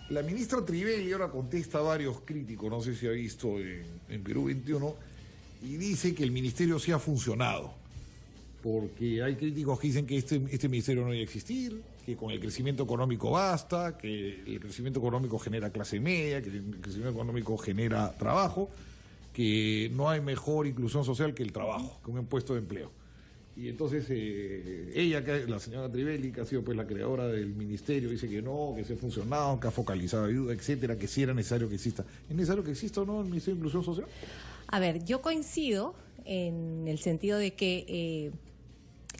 La ministra Trivelli ahora contesta a varios críticos, no sé si ha visto en Perú 21, y dice que el ministerio sí ha funcionado, porque hay críticos que dicen que este ministerio no debe existir, que con el crecimiento económico basta, que el crecimiento económico genera clase media, que el crecimiento económico genera trabajo, que no hay mejor inclusión social que el trabajo, que un puesto de empleo. Y entonces ella, la señora Trivelli, que ha sido pues la creadora del ministerio, dice que no, que se ha funcionado, que ha focalizado ayuda, etcétera, que sí era necesario que exista. ¿Es necesario que exista o no el Ministerio de Inclusión Social? A ver, yo coincido en el sentido de que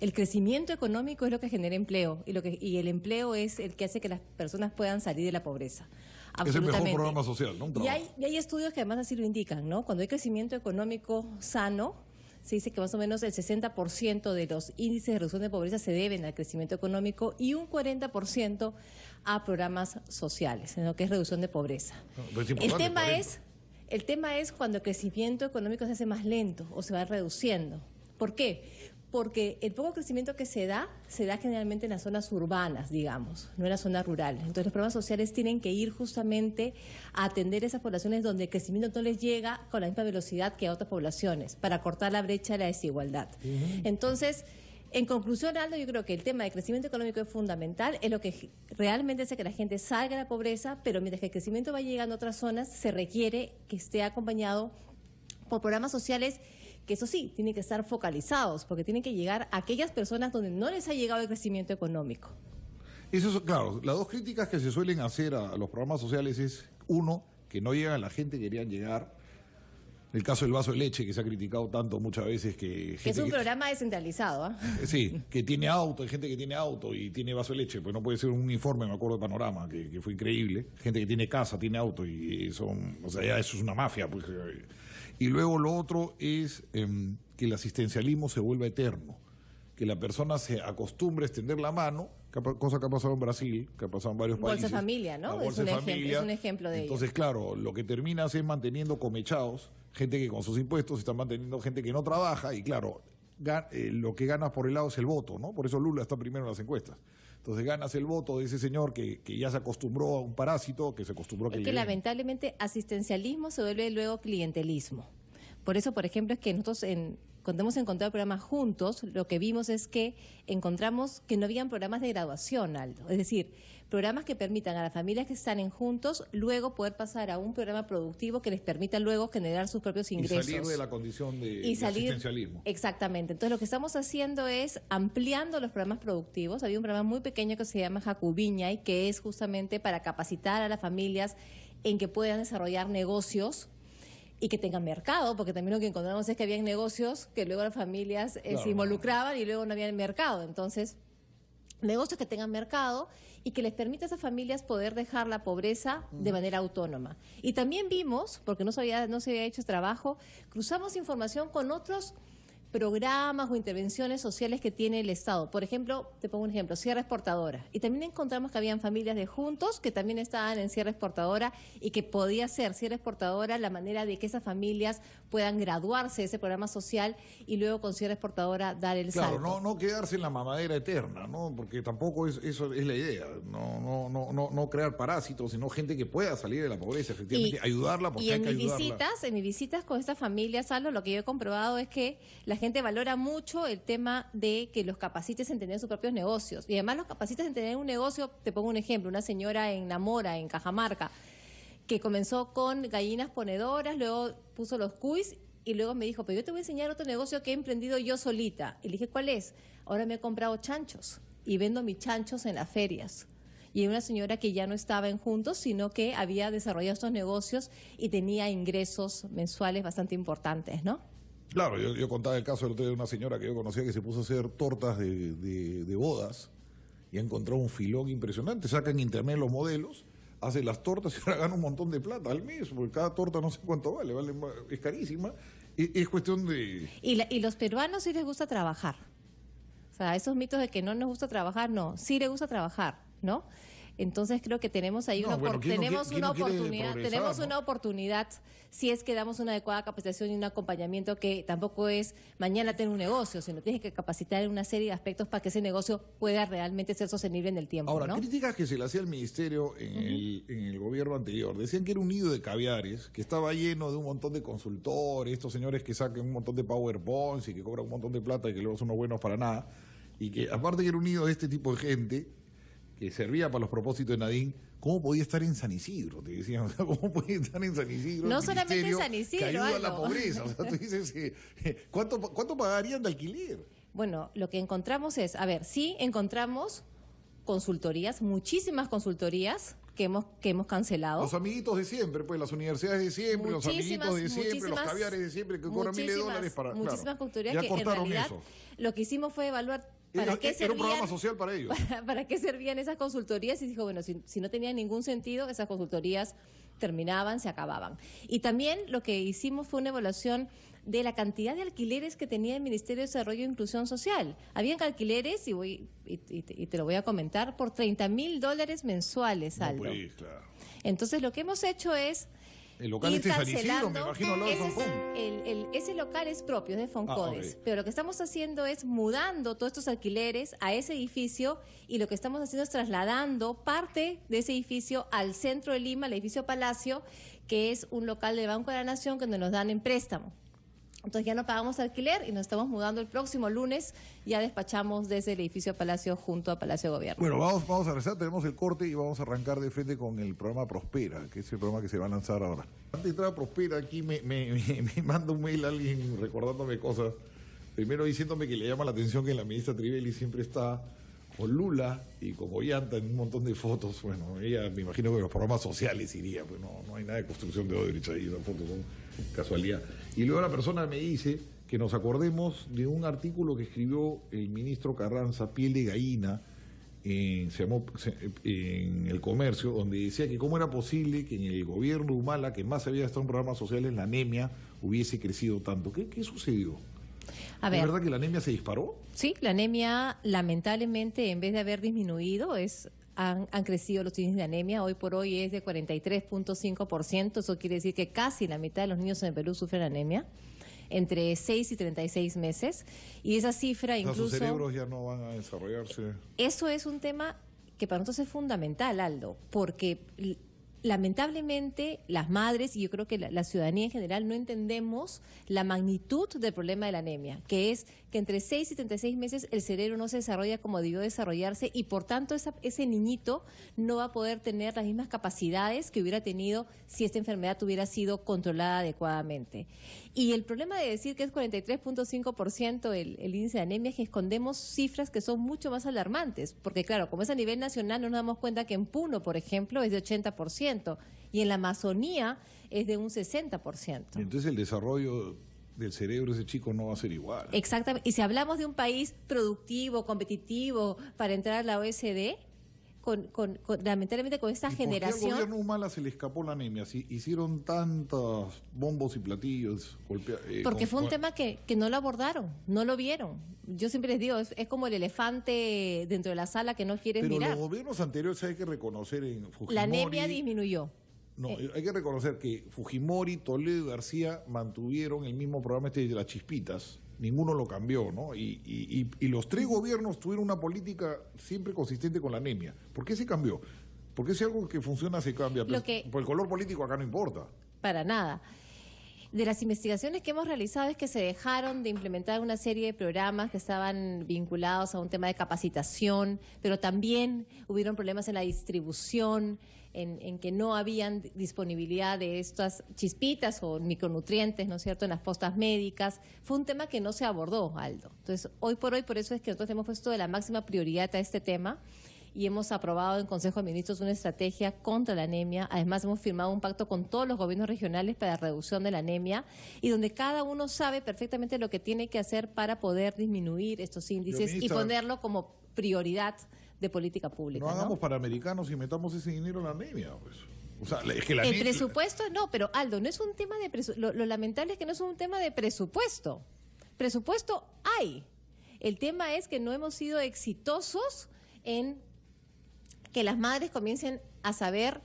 el crecimiento económico es lo que genera empleo y el empleo es el que hace que las personas puedan salir de la pobreza. Es el mejor programa social, ¿no? Y hay estudios que además así lo indican, ¿no? Cuando hay crecimiento económico sano, se dice que más o menos el 60% de los índices de reducción de pobreza se deben al crecimiento económico y un 40% a programas sociales, en lo que es reducción de pobreza. El tema es cuando el crecimiento económico se hace más lento o se va reduciendo. ¿Por qué? Porque el poco crecimiento que se da generalmente en las zonas urbanas, digamos, no en la zona rural. Entonces los programas sociales tienen que ir justamente a atender esas poblaciones donde el crecimiento no les llega con la misma velocidad que a otras poblaciones, para cortar la brecha de la desigualdad. Entonces, en conclusión, Aldo, yo creo que el tema del crecimiento económico es fundamental, es lo que realmente hace que la gente salga de la pobreza, pero mientras que el crecimiento va llegando a otras zonas, se requiere que esté acompañado por programas sociales que eso sí, tienen que estar focalizados, porque tienen que llegar a aquellas personas donde no les ha llegado el crecimiento económico. Eso es, claro, las dos críticas que se suelen hacer a los programas sociales es, uno, que no llegan a la gente que querían llegar. El caso del vaso de leche, que se ha criticado tanto muchas veces que es un programa descentralizado, ¿eh? Sí, que tiene auto, hay gente que tiene auto y tiene vaso de leche, pues no puede ser un informe, me acuerdo de Panorama, que fue increíble. Gente que tiene casa, tiene auto y son, o sea, ya eso es una mafia, pues. Y luego lo otro es que el asistencialismo se vuelva eterno, que la persona se acostumbre a extender la mano, cosa que ha pasado en Brasil, que ha pasado en varios países. Bolsa Familia, ¿no? Es un ejemplo de ello. Entonces, claro, lo que terminas es manteniendo comechados, gente que con sus impuestos está manteniendo gente que no trabaja y claro, lo que ganas por el lado es el voto, ¿no? Por eso Lula está primero en las encuestas. Entonces ganas el voto de ese señor que ya se acostumbró a un parásito, que se acostumbró a que... Es que lamentablemente asistencialismo se vuelve luego clientelismo. Por eso, por ejemplo, es que nosotros cuando hemos encontrado programas juntos, lo que vimos es que encontramos que no habían programas de graduación, Aldo. Es decir, programas que permitan a las familias que están en juntos luego poder pasar a un programa productivo que les permita luego generar sus propios ingresos. Y salir de la condición de asistencialismo. Exactamente. Entonces, lo que estamos haciendo es ampliando los programas productivos. Había un programa muy pequeño que se llama Jacubiñay, que es justamente para capacitar a las familias en que puedan desarrollar negocios y que tengan mercado, porque también lo que encontramos es que había negocios que luego las familias se involucraban y luego no había mercado. Entonces, negocios que tengan mercado y que les permita a esas familias poder dejar la pobreza de manera autónoma. Y también vimos, porque no se había hecho trabajo, cruzamos información con otros programas o intervenciones sociales que tiene el Estado. Por ejemplo, te pongo un ejemplo, cierre exportadora. Y también encontramos que habían familias de juntos que también estaban en cierre exportadora y que podía ser cierre exportadora la manera de que esas familias puedan graduarse de ese programa social y luego con cierre exportadora dar el salto. Claro, no quedarse en la mamadera eterna, ¿no? Porque tampoco eso es la idea. No crear parásitos, sino gente que pueda salir de la pobreza, efectivamente, ayudarla porque hay que ayudarla. En mis visitas con estas familias, Aldo, lo que yo he comprobado es que la gente valora mucho el tema de que los capacites en tener sus propios negocios. Y además los capacites en tener un negocio, te pongo un ejemplo, una señora en Namora, en Cajamarca, que comenzó con gallinas ponedoras, luego puso los cuis y luego me dijo, pero yo te voy a enseñar otro negocio que he emprendido yo solita. Y le dije, ¿cuál es? Ahora me he comprado chanchos y vendo mis chanchos en las ferias. Y era una señora que ya no estaba en Juntos, sino que había desarrollado estos negocios y tenía ingresos mensuales bastante importantes, ¿no? Claro, yo contaba el caso de una señora que yo conocía que se puso a hacer tortas de bodas y ha encontrado un filón impresionante. Saca en internet los modelos, hace las tortas y ahora gana un montón de plata al mes, porque cada torta no sé cuánto vale es carísima. Es cuestión de... Y los peruanos sí les gusta trabajar. O sea, esos mitos de que no nos gusta trabajar, no, sí les gusta trabajar, ¿no? Entonces creo que tenemos ahí tenemos una oportunidad si es que damos una adecuada capacitación y un acompañamiento, que tampoco es mañana tener un negocio, sino tienes que capacitar en una serie de aspectos para que ese negocio pueda realmente ser sostenible en el tiempo. Ahora, ¿no? críticas que se le hacía al ministerio en el gobierno anterior. Decían que era un nido de caviares, que estaba lleno de un montón de consultores, estos señores que sacan un montón de PowerPoints y que cobran un montón de plata y que luego son unos buenos para nada. Y que aparte que era un nido de este tipo de gente que servía para los propósitos de Nadine, ¿cómo podía estar en San Isidro? Te decían, o sea, ¿cómo podía estar en San Isidro? No solamente en San Isidro, que ayuda a la pobreza. O sea, tú dices, ¿cuánto pagarían de alquiler? Bueno, lo que encontramos es, sí encontramos consultorías, muchísimas consultorías que hemos cancelado. Los amiguitos de siempre, pues las universidades de siempre, los amiguitos de siempre, los caviares de siempre, que cobran $1.000 para... Muchísimas consultorías ya que en realidad eso. Lo que hicimos fue evaluar Era un programa social para ellos. ¿Para qué servían esas consultorías? Y dijo, bueno, si no tenían ningún sentido, esas consultorías terminaban, se acababan. Y también lo que hicimos fue una evaluación de la cantidad de alquileres que tenía el Ministerio de Desarrollo e Inclusión Social. Habían alquileres, y te lo voy a comentar, por $30.000 mensuales, Aldo. No, pues, claro. Entonces, lo que hemos hecho es... El local ir San Isidro, me cancelando. imagino, al lado de Foncom. Ese local es propio, es de Foncodes. Ok. Pero lo que estamos haciendo es mudando todos estos alquileres a ese edificio, y lo que estamos haciendo es trasladando parte de ese edificio al centro de Lima, el edificio Palacio, que es un local del Banco de la Nación que nos dan en préstamo. Entonces ya no pagamos alquiler y nos estamos mudando el próximo lunes. Ya despachamos desde el edificio Palacio junto a Palacio de Gobierno. Bueno, vamos a regresar, tenemos el corte y vamos a arrancar de frente con el programa Prospera, que es el programa que se va a lanzar ahora. Antes de entrar a Prospera, aquí me manda un mail alguien recordándome cosas. Primero diciéndome que le llama la atención que la ministra Trivelli siempre está con Lula y con Ollanta en un montón de fotos. Bueno, ella me imagino que los programas sociales iría, pues no hay nada de construcción de Odebrecht ahí, esas fotos son casualidad. Y luego la persona me dice que nos acordemos de un artículo que escribió el ministro Carranza, Piel de Gallina, en El Comercio, donde decía que cómo era posible que en el gobierno de Humala, que más había gastado en programas sociales, la anemia hubiese crecido tanto. ¿Qué sucedió? ¿Es verdad que la anemia se disparó? Sí, la anemia, lamentablemente, en vez de haber disminuido, han crecido los índices de anemia. Hoy por hoy es de 43.5%. Eso quiere decir que casi la mitad de los niños en el Perú sufren anemia, entre 6 y 36 meses. Y esa cifra incluso... Sus cerebros ya no van a desarrollarse. Eso es un tema que para nosotros es fundamental, Aldo, porque lamentablemente las madres, y yo creo que la ciudadanía en general, no entendemos la magnitud del problema de la anemia, que es que entre 6 y 36 meses el cerebro no se desarrolla como debió desarrollarse, y por tanto ese niñito no va a poder tener las mismas capacidades que hubiera tenido si esta enfermedad hubiera sido controlada adecuadamente. Y el problema de decir que es 43.5% el índice de anemia es que escondemos cifras que son mucho más alarmantes, porque claro, como es a nivel nacional, no nos damos cuenta que en Puno, por ejemplo, es de 80%, y en la Amazonía es de un 60%. Y entonces el desarrollo del cerebro de ese chico no va a ser igual. Exactamente. Y si hablamos de un país productivo, competitivo, para entrar a la OECD, lamentablemente con esta generación... ¿Por qué al gobierno Humala se le escapó la anemia? Si hicieron tantos bombos y platillos... Porque fue un tema que no lo abordaron, no lo vieron. Yo siempre les digo, es como el elefante dentro de la sala que no quieres mirar. Pero los gobiernos anteriores hay que reconocer en Fujimori... La anemia disminuyó. No, hay que reconocer que Fujimori, Toledo y García mantuvieron el mismo programa de las chispitas. Ninguno lo cambió, ¿no? Y los tres gobiernos tuvieron una política siempre consistente con la anemia. ¿Por qué se cambió? Porque si algo que funciona se cambia. Por el color político acá no importa. Para nada. De las investigaciones que hemos realizado es que se dejaron de implementar una serie de programas que estaban vinculados a un tema de capacitación, pero también hubieron problemas en la distribución, en que no habían disponibilidad de estas chispitas o micronutrientes, ¿no es cierto?, en las postas médicas. Fue un tema que no se abordó, Aldo. Entonces, hoy por hoy, por eso es que nosotros hemos puesto de la máxima prioridad a este tema y hemos aprobado en Consejo de Ministros una estrategia contra la anemia. Además, hemos firmado un pacto con todos los gobiernos regionales para la reducción de la anemia, y donde cada uno sabe perfectamente lo que tiene que hacer para poder disminuir estos índices y ponerlo como prioridad de política pública. No hagamos panamericanos y metamos ese dinero en la anemia, pues. O sea, es que la el presupuesto no, pero Aldo, no es un tema de presupuesto. Lo lamentable es que no es un tema de presupuesto. Presupuesto hay. El tema es que no hemos sido exitosos en que las madres comiencen a saber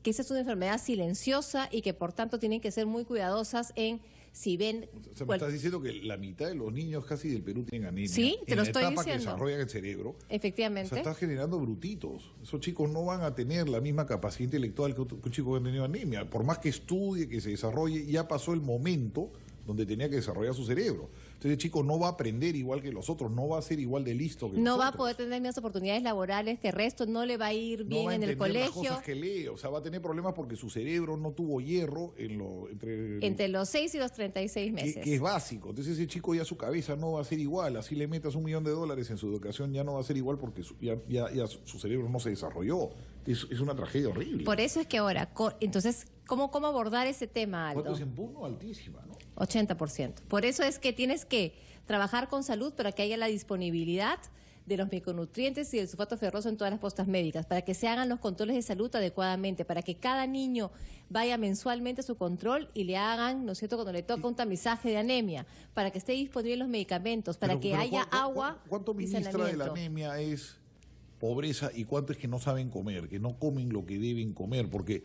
que esa es una enfermedad silenciosa y que por tanto tienen que ser muy cuidadosas en si ven... O sea, me estás diciendo que la mitad de los niños casi del Perú tienen anemia. Sí, te lo estoy en la etapa que diciendo. desarrollan el cerebro. Efectivamente. O sea, está generando brutitos. Esos chicos no van a tener la misma capacidad intelectual que un chico que ha tenido anemia. Por más que estudie, que se desarrolle, ya pasó el momento donde tenía que desarrollar su cerebro. Entonces el chico no va a aprender igual que los otros, no va a ser igual de listo que No nosotros. va a poder tener mismas oportunidades laborales que el resto, no le va a ir bien no va a en el entender las colegio. cosas que lee, o sea, va a tener problemas porque su cerebro no tuvo hierro Entre los 6 y los 36 meses. que es básico. Entonces ese chico ya su cabeza no va a ser igual. Así le metas $1 millón en su educación, ya no va a ser igual porque ya su cerebro no se desarrolló. Es una tragedia horrible. Por eso es que ahora, entonces, ¿cómo abordar ese tema, Aldo? ¿Cuánto es en Puno? Altísima, ¿no? 80%. Por eso es que tienes que trabajar con salud para que haya la disponibilidad de los micronutrientes y del sulfato ferroso en todas las postas médicas, para que se hagan los controles de salud adecuadamente, para que cada niño vaya mensualmente a su control y le hagan, ¿no es cierto?, cuando le toca un tamizaje de anemia, para que esté disponible los medicamentos, para que haya agua. ¿Cuánto y ministra de la saneamiento? anemia es pobreza y cuánto es que no saben comer, que no comen lo que deben comer? Porque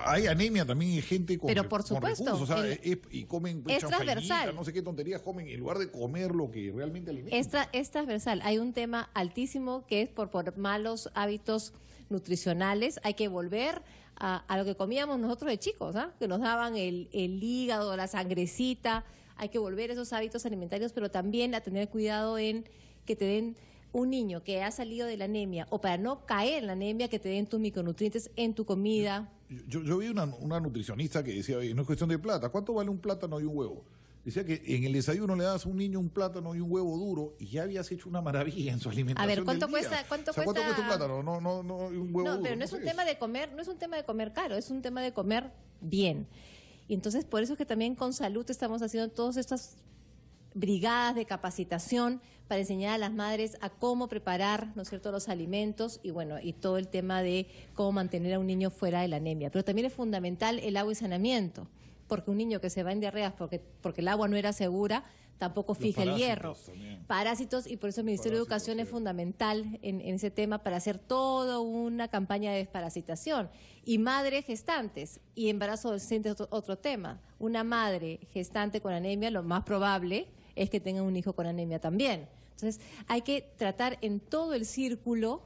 hay anemia también, hay gente con, Pero por con supuesto, recursos, o sea, y comen es chanfainita, transversal. no sé qué tonterías comen, en lugar de comer lo que realmente alimenta. Es transversal. Hay un tema altísimo que es por malos hábitos nutricionales. Hay que volver a lo que comíamos nosotros de chicos, ¿ah? Que nos daban el hígado, la sangrecita. Hay que volver a esos hábitos alimentarios, pero también a tener cuidado en que te den un niño que ha salido de la anemia, o para no caer en la anemia, que te den tus micronutrientes en tu comida. Yo vi una nutricionista que decía, oye, no es cuestión de plata, ¿cuánto vale un plátano y un huevo? Decía que en el desayuno le das a un niño un plátano y un huevo duro y ya habías hecho una maravilla en su alimentación. A ver, ¿cuánto del día. cuesta? ¿Cuánto O sea, ¿cuánto cuesta? cuesta un plátano? No, un huevo No, duro. pero no es un sé. tema de comer, no es un tema de comer caro, es un tema de comer bien. Y entonces por eso es que también con salud estamos haciendo todas estas brigadas de capacitación para enseñar a las madres a cómo preparar, ¿no es cierto?, los alimentos y bueno, y todo el tema de cómo mantener a un niño fuera de la anemia. Pero también es fundamental el agua y saneamiento, porque un niño que se va en diarreas porque el agua no era segura, tampoco fija el hierro. También. Parásitos, y por eso el Ministerio de Educación es fundamental en ese tema para hacer toda una campaña de desparasitación. Y madres gestantes y embarazo adolescente es otro tema. Una madre gestante con anemia, lo más probable es que tenga un hijo con anemia también. Entonces, hay que tratar en todo el círculo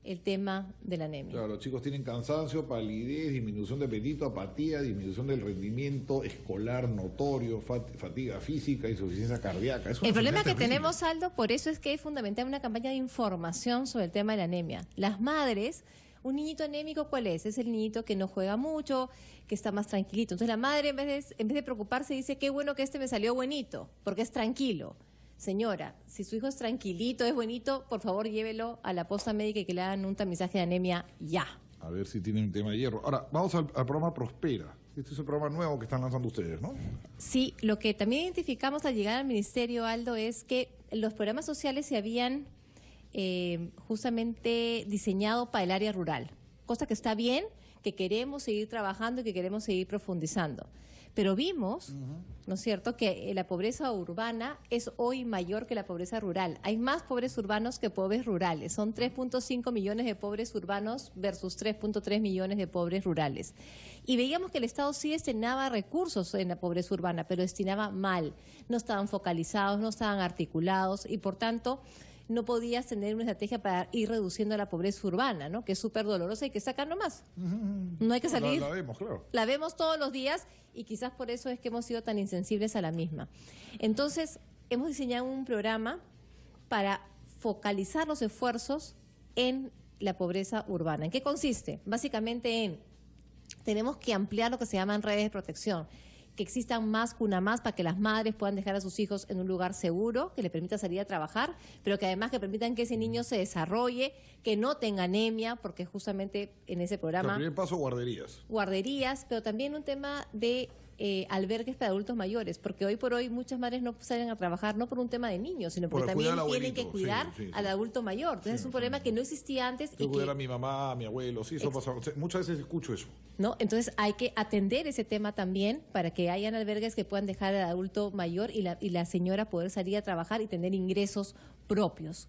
el tema de la anemia. Claro, los chicos tienen cansancio, palidez, disminución de apetito, apatía, disminución del rendimiento escolar notorio, fatiga física, insuficiencia cardíaca. Es una El problema que enfermedad terrible. tenemos, Aldo, por eso es que es fundamental una campaña de información sobre el tema de la anemia. Las madres, un niñito anémico, ¿cuál es? Es el niñito que no juega mucho, que está más tranquilito. Entonces la madre, en vez de preocuparse, dice, qué bueno que este me salió buenito, porque es tranquilo. Señora, si su hijo es tranquilito, es buenito, por favor llévelo a la posta médica y que le hagan un tamizaje de anemia ya. A ver si tienen un tema de hierro. Ahora, vamos al programa Prospera. Este es el programa nuevo que están lanzando ustedes, ¿no? Sí, lo que también identificamos al llegar al ministerio, Aldo, es que los programas sociales se habían justamente diseñado para el área rural, cosa que está bien, que queremos seguir trabajando y que queremos seguir profundizando. Pero vimos, ¿no es cierto?, que la pobreza urbana es hoy mayor que la pobreza rural. Hay más pobres urbanos que pobres rurales. Son 3.5 millones de pobres urbanos versus 3.3 millones de pobres rurales. Y veíamos que el Estado sí destinaba recursos en la pobreza urbana, pero destinaba mal. No estaban focalizados, no estaban articulados y, por tanto, no podías tener una estrategia para ir reduciendo la pobreza urbana, ¿no?, que es súper dolorosa y que está acá nomás. No hay que salir. La vemos, claro. La vemos todos los días y quizás por eso es que hemos sido tan insensibles a la misma. Entonces, hemos diseñado un programa para focalizar los esfuerzos en la pobreza urbana. ¿En qué consiste? Básicamente tenemos que ampliar lo que se llaman redes de protección, que existan más cunamás para que las madres puedan dejar a sus hijos en un lugar seguro, que le permita salir a trabajar, pero que además que permitan que ese niño se desarrolle, que no tenga anemia, porque justamente en ese programa... El primer paso, guarderías. Guarderías, pero también un tema de albergues para adultos mayores, porque hoy por hoy muchas madres no salen a trabajar no por un tema de niños, sino porque también tienen que cuidar al adulto mayor. Entonces es un problema que no existía antes. Yo cuidar a mi mamá, a mi abuelo, sí, eso pasa. Muchas veces escucho eso. ¿No? Entonces hay que atender ese tema también para que hayan albergues que puedan dejar al adulto mayor y la señora poder salir a trabajar y tener ingresos propios.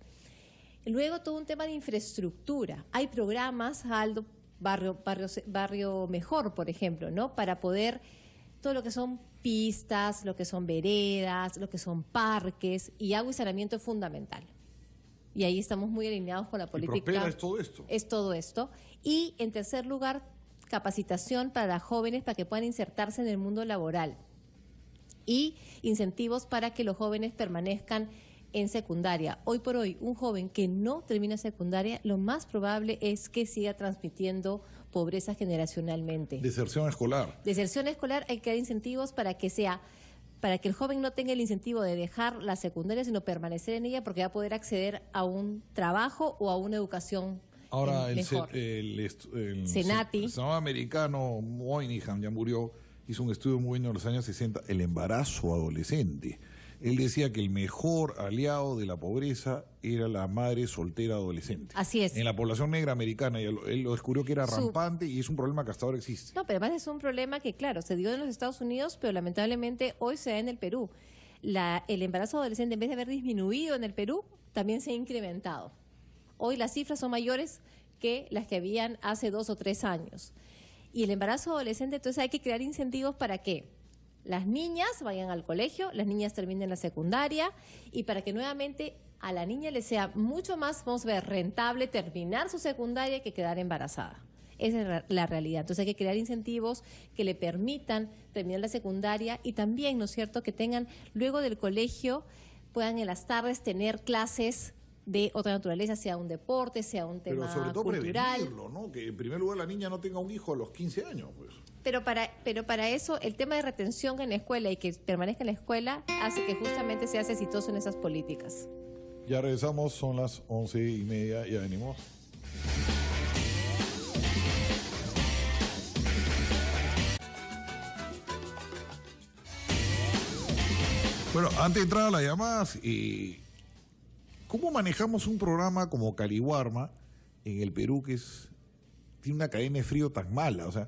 Luego todo un tema de infraestructura. Hay programas, Aldo, barrio mejor, por ejemplo, ¿no? Para poder, todo lo que son pistas, lo que son veredas, lo que son parques, y agua y saneamiento es fundamental. Y ahí estamos muy alineados con la política. ¿Y Prospera es todo esto? Es todo esto. Y en tercer lugar, capacitación para las jóvenes para que puedan insertarse en el mundo laboral. Y incentivos para que los jóvenes permanezcan en secundaria. Hoy por hoy, un joven que no termina secundaria, lo más probable es que siga transmitiendo pobreza generacionalmente. Deserción escolar. Deserción escolar, hay que dar incentivos para que el joven no tenga el incentivo de dejar la secundaria, sino permanecer en ella, porque va a poder acceder a un trabajo o a una educación Ahora mejor. el Senati. El senador americano Moynihan, ya murió, hizo un estudio muy bueno en los años 60, el embarazo adolescente. Él decía que el mejor aliado de la pobreza era la madre soltera adolescente. Así es. En la población negra americana, él lo descubrió que era rampante y es un problema que hasta ahora existe. No, pero además es un problema que, claro, se dio en los Estados Unidos, pero lamentablemente hoy se da en el Perú. El embarazo adolescente, en vez de haber disminuido en el Perú, también se ha incrementado. Hoy las cifras son mayores que las que habían hace 2 o 3 años. Y el embarazo adolescente, entonces hay que crear incentivos para que las niñas vayan al colegio, las niñas terminen la secundaria, y para que nuevamente a la niña le sea mucho más, vamos a ver, rentable terminar su secundaria que quedar embarazada. Esa es la realidad. Entonces hay que crear incentivos que le permitan terminar la secundaria y también, ¿no es cierto?, que tengan luego del colegio, puedan en las tardes tener clases de otra naturaleza, sea un deporte, sea un tema pero sobre todo cultural. prevenirlo, ¿no? Que en primer lugar la niña no tenga un hijo a los 15 años, pues. Pero para eso, el tema de retención en la escuela y que permanezca en la escuela hace que justamente seas exitoso en esas políticas. Ya regresamos, son las 11:30, ya venimos. Bueno, antes de entrar a las llamadas, ¿cómo manejamos un programa como Caliwarma en el Perú que tiene una cadena de frío tan mala? O sea,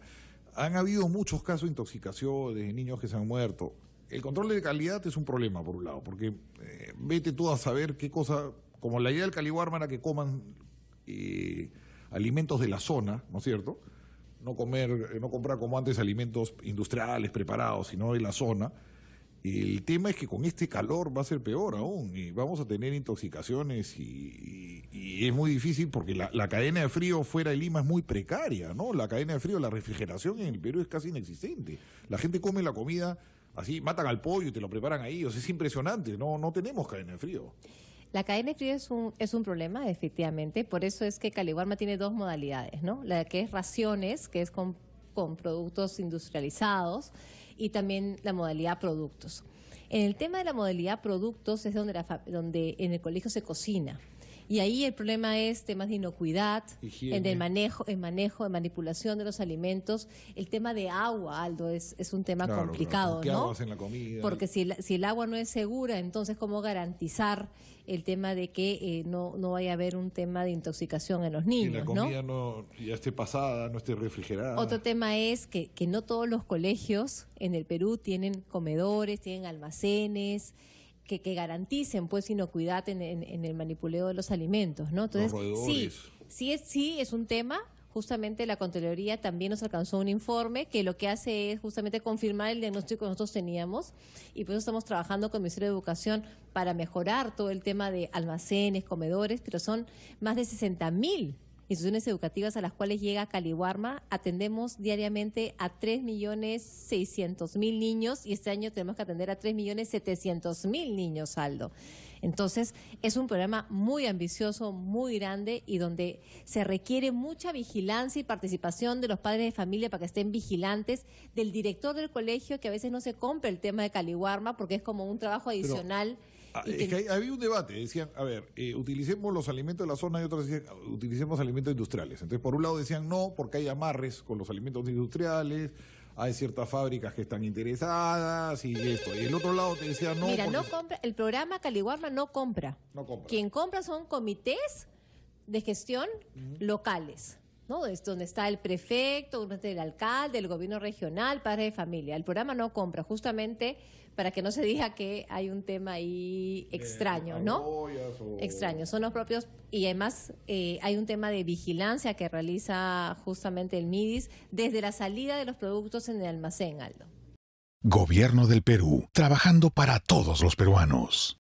han habido muchos casos de intoxicación de niños que se han muerto. El control de calidad es un problema, por un lado, porque vete tú a saber qué cosa, como la idea del Caliwarma era que coman alimentos de la zona, ¿no es cierto? No comprar como antes alimentos industriales preparados, sino de la zona. El tema es que con este calor va a ser peor aún y vamos a tener intoxicaciones y es muy difícil porque la cadena de frío fuera de Lima es muy precaria, ¿no? La cadena de frío, la refrigeración en el Perú es casi inexistente. La gente come la comida así, matan al pollo y te lo preparan ahí, o sea, es impresionante, no tenemos cadena de frío. La cadena de frío es un problema, efectivamente, por eso es que Caliwarma tiene 2 modalidades, ¿no? La que es raciones, que es con productos industrializados, y también la modalidad productos. En el tema de la modalidad productos es donde en el colegio se cocina. Y ahí el problema es temas de inocuidad, en el manejo, en manipulación de los alimentos. El tema de agua, Aldo, es un tema complicado, ¿Qué ¿no? aguas en la comida? Porque si el agua no es segura, entonces ¿cómo garantizar el tema de que no vaya a haber un tema de intoxicación en los niños, que la comida no ya esté pasada, no esté refrigerada. Otro tema es que no todos los colegios en el Perú tienen comedores, tienen almacenes que garanticen pues inocuidad en el manipuleo de los alimentos, ¿no? Entonces, sí es un tema. Justamente la Contraloría también nos alcanzó un informe que lo que hace es justamente confirmar el diagnóstico que nosotros teníamos y por eso estamos trabajando con el Ministerio de Educación para mejorar todo el tema de almacenes, comedores, pero son más de 60.000 instituciones educativas a las cuales llega Caliwarma. Atendemos diariamente a 3.600.000 niños y este año tenemos que atender a 3.700.000 niños, Aldo. Entonces, es un programa muy ambicioso, muy grande y donde se requiere mucha vigilancia y participación de los padres de familia para que estén vigilantes, del director del colegio, que a veces no se compra el tema de Caliwarma porque es como un trabajo adicional. Es que había un debate, decían, a ver, utilicemos los alimentos de la zona y otros decían, utilicemos alimentos industriales. Entonces, por un lado decían no, porque hay amarres con los alimentos industriales, hay ciertas fábricas que están interesadas y esto. Y el otro lado te decía no. Mira, no compra, el programa Caliwarma no compra. No compra. Quien compra son comités de gestión locales, ¿no? Es donde está el prefecto, donde está el alcalde, el gobierno regional, padres de familia. El programa no compra justamente para que no se diga que hay un tema ahí extraño, ¿no? Extraño, son los propios, y además hay un tema de vigilancia que realiza justamente el MIDIS desde la salida de los productos en el almacén, Aldo. Gobierno del Perú, trabajando para todos los peruanos.